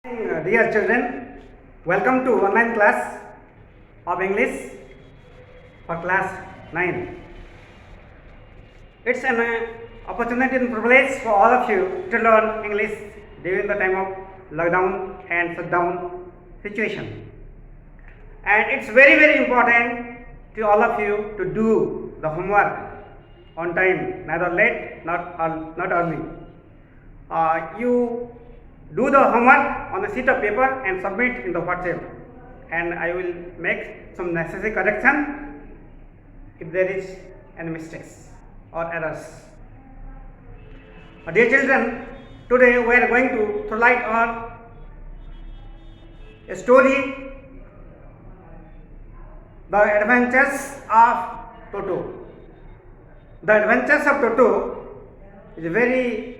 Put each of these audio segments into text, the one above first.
Dear children, welcome to online class of English for class 9. It's an opportunity and privilege for all of you to learn English during the time of lockdown and shutdown situation. And it's very important to all of you to do the homework on time, neither late, not early. You do the homework on a sheet of paper and submit in the WhatsApp, and I will make some necessary correction if there is any mistakes or errors. Dear children, today we are going to throw light on a story, The Adventures of Toto. The Adventures of Toto is a very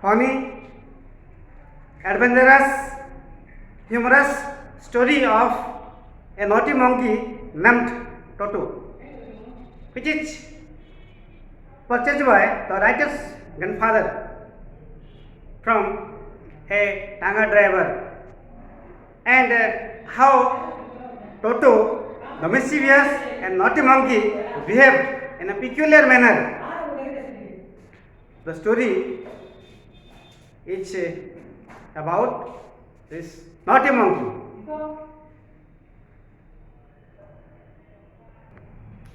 funny, adventurous, humorous story of a naughty monkey named Toto, which is purchased by the writer's grandfather from a tanga driver, and how Toto, the mischievous and naughty monkey, behaved in a peculiar manner. The story is about this naughty monkey.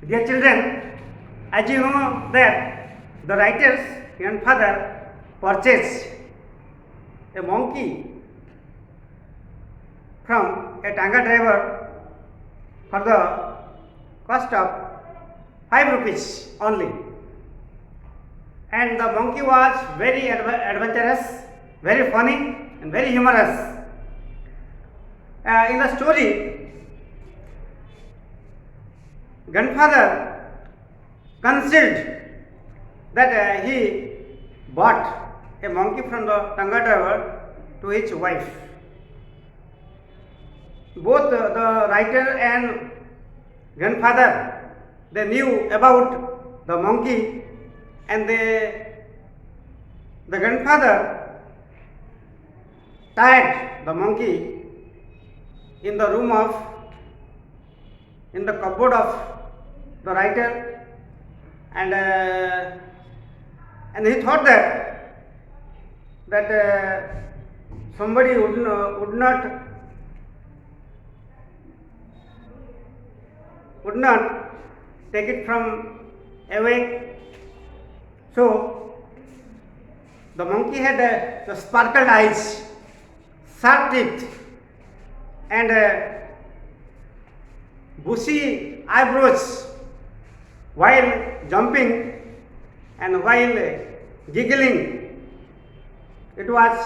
Dear children, as you know that the writer's grandfather purchased a monkey from a tanga driver for the cost of 5 rupees only. And the monkey was very adventurous, very funny and very humorous. In the story, grandfather concealed that he bought a monkey from the tanga driver to his wife. Both the writer and grandfather, they knew about the monkey, and the grandfather tied the monkey in the cupboard of the writer, and he thought that somebody would not take it from away. So the monkey had the sparkled eyes, sharp teeth, and bushy eyebrows while jumping and while giggling. It was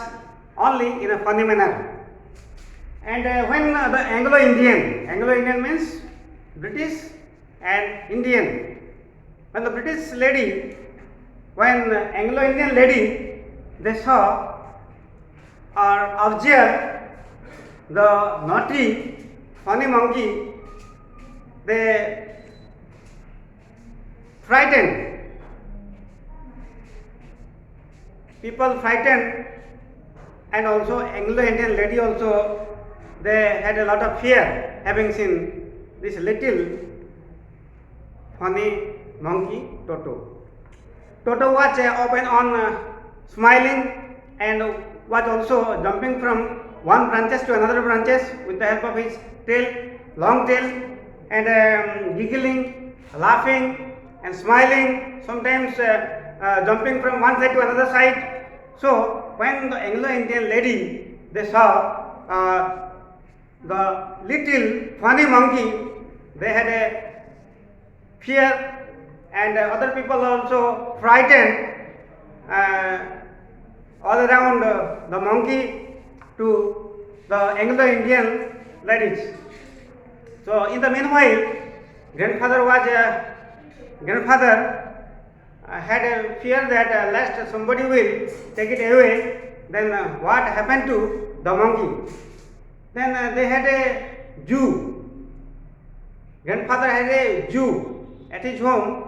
only in a funny manner. And when the Anglo-Indian means British and Indian, when the British lady, when Anglo-Indian lady, they saw or observed the naughty, funny monkey, they frightened. People frightened, and also Anglo-Indian lady also, they had a lot of fear having seen this little funny monkey Toto. Toto was often on smiling and was also jumping from one branches to another branches with the help of his tail, long tail, and giggling, laughing and smiling, sometimes jumping from one side to another side. So when the Anglo-Indian lady, they saw the little funny monkey, they had a fear, and other people also frightened all around the monkey to the Anglo-Indian ladies. So in the meanwhile, grandfather had a fear that lest somebody will take it away. Then what happened to the monkey? Then they had a Jew. Grandfather had a Jew at his home.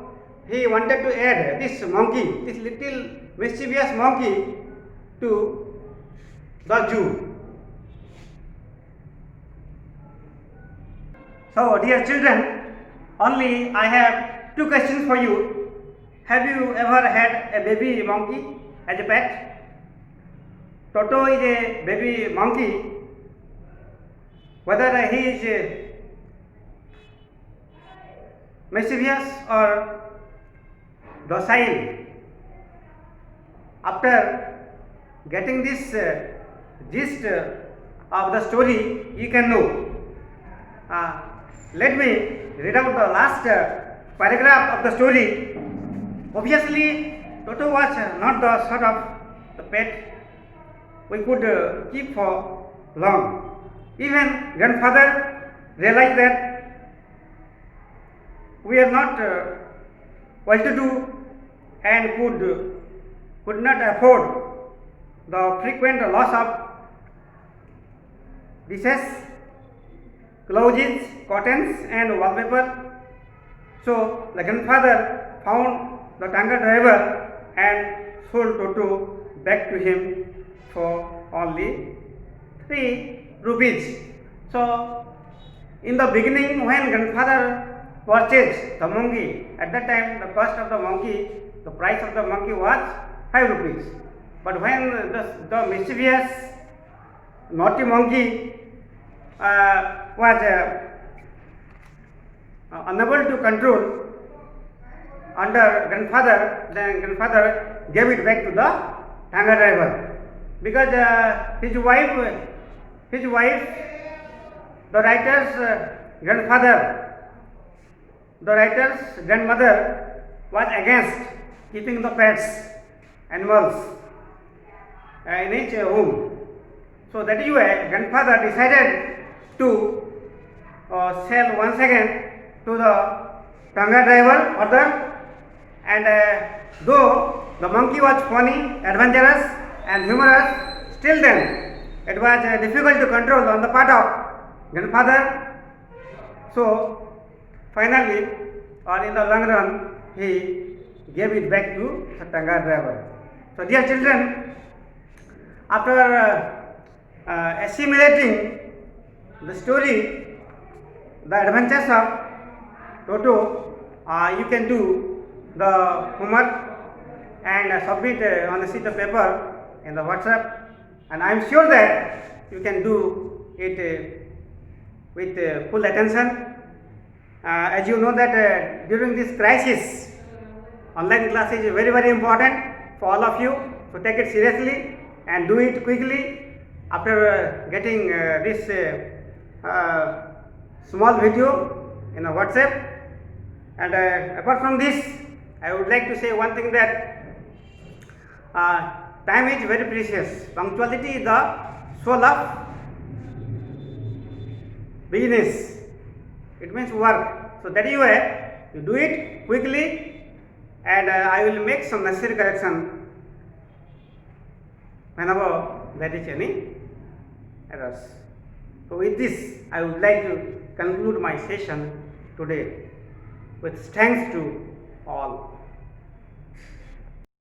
He wanted to add this monkey, this little mischievous monkey, to the Jew. So, dear children, only I have two questions for you. Have you ever had a baby monkey as a pet? Toto is a baby monkey. Whether he is mischievous or docile, after getting this gist of the story, you can know. Let me read out the last paragraph of the story. Obviously, Toto was not the sort of the pet we could keep for long. Even grandfather realized that we are not well to do and could not afford the frequent loss of dishes, clothes, cottons and wallpaper. So the grandfather found the tanga driver and sold Toto back to him for only 3 rupees. So in the beginning, when grandfather purchased the monkey, at that time the cost of the monkey, the price of the monkey was 5 rupees. But when the mischievous naughty monkey was unable to control under grandfather, then grandfather gave it back to the tanga driver, because his wife, the writer's grandmother was against keeping the pets, animals in each home. So that is why grandfather decided to sell once again to the tanga driver further, and though the monkey was funny, adventurous and humorous, still then it was difficult to control on the part of grandfather. So finally, or in the long run, he gave it back to the tanga driver. So dear children, after assimilating the story, the adventures of Toto, you can do the homework and submit on a sheet of paper in the WhatsApp, and I am sure that you can do it with full attention. As you know that during this crisis, online class is very important for all of you, so take it seriously and do it quickly. After getting this small video in a WhatsApp, and apart from this, I would like to say one thing, that time is very precious. Punctuality is the soul of business. It means work. So that is why you do it quickly, and I will make some necessary correction whenever there is any errors. So with this, I would like to conclude my session today with thanks to all.